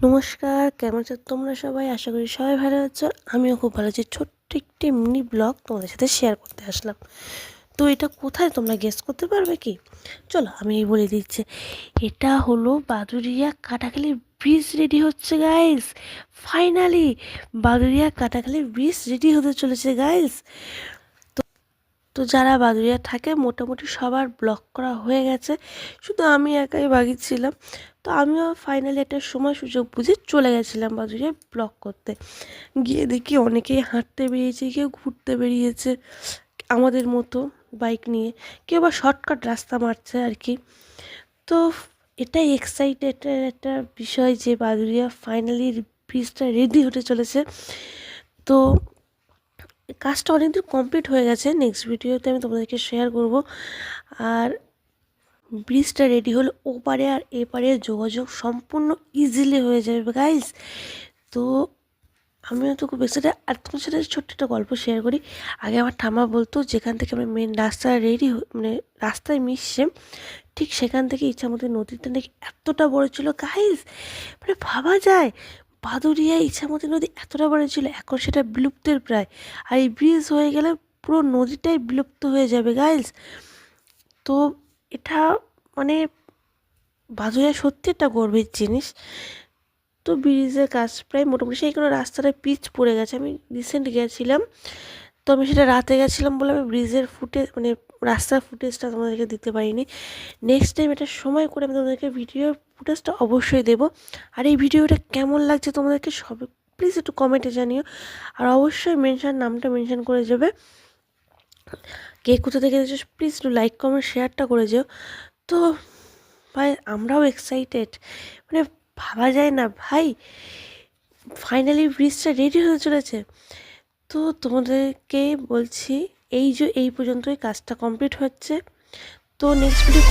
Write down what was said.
নমস্কার, কেমন আছো তোমরা সবাই? আশা করি সবাই ভালো আছো। আমিও খুব ভালো আছি। ছোট্ট একটি মিনি ব্লগ তোমাদের সাথে শেয়ার করতে আসলাম। তো এটা কোথায় তোমরা গেস করতে পারবে কি? চলো আমি বলে দিচ্ছি। এটা হলো বাদুড়িয়া কাটাখালি ব্রিজ রেডি হচ্ছে guys. Finally Baduria Katakhali bridge ready হতে চলেছে গাইস। তো যারা বাদুড়িয়া থাকে মোটামুটি সবার ব্লক করা হয়ে গেছে, শুধু আমি একাই বাকি ছিলাম। তো আমিও ফাইনালি একটা সময় সুযোগ বুঝে চলে গেছিলাম বাদুড়িয়া ব্লক করতে। গিয়ে দেখি অনেকেই হাঁটতে বেরিয়েছে, কেউ ঘুরতে বেরিয়েছে আমাদের মতো বাইক নিয়ে, কেউ বা শর্টকাট রাস্তা মারছে আর কি। তো এটাই এক্সাইটেডের একটা বিষয় যে বাদুড়িয়া ফাইনালি ব্রিজটা রেডি হতে চলেছে। তো কাজটা অনেকদিন কমপ্লিট হয়ে গেছে, নেক্সট ভিডিওতে আমি তোমাদেরকে শেয়ার করব। আর ব্রিজটা রেডি হলে ওপারে আর এপারে যোগাযোগ সম্পূর্ণ ইজিলি হয়ে যাবে গাইজ। তো আমিও তো খুব এক্সাইটেড। আর তোমার সাথে ছোট্ট একটা গল্প শেয়ার করি। আগে আমার ঠাম্মা বলতো যেখান থেকে আমরা মেন রাস্তা রেডি মানে রাস্তায় মিশছে, ঠিক সেখান থেকে ইচ্ছামতি নদীটা নাকি এতটা বড় ছিল গাইজ, মানে ভাবা যায় বাদুড়িয়া ইচ্ছামতি নদী এতটা বড় ছিল, এখন সেটা বিলুপ্তের প্রায়। আর এই ব্রিজ হয়ে গেলে পুরো নদীটাই বিলুপ্ত হয়ে যাবে গাইজ। তো এটা মানে বাদুড়িয়া সত্যি একটা গর্বের জিনিস। তো ব্রিজের কাজ প্রায় মোটামুটি, সেই কোনো রাস্তাটা পিচ পড়ে গেছে। আমি রিসেন্ট গেছিলাম, তো আমি সেটা রাতে গেছিলাম বলে আমি ব্রিজের মানে রাস্তার ফুটেজটা তোমাদেরকে দিতে পারিনি। নেক্সট টাইম এটা সময় করে আমি তোমাদেরকে ভিডিওর ফুটেজটা অবশ্যই দেবো। আর এই ভিডিওটা কেমন লাগছে তোমাদেরকে সবে প্লিজ একটু কমেন্টে জানিও। আর অবশ্যই নামটা মেনশন করে যাবে। কে কোথা থেকে দেখছো প্লিজ একটু লাইক কমেন্ট শেয়ারটা করে যেও। তো ভাই আমরাও এক্সাইটেড, মানে ভাবা যায় না ভাই, ফাইনালি ব্রিজটা রেডি হতে চলেছে। তো তোমাদেরকে বলছি এই পর্যন্তই কাজটা কমপ্লিট হচ্ছে। তো নেক্সট ভিডিও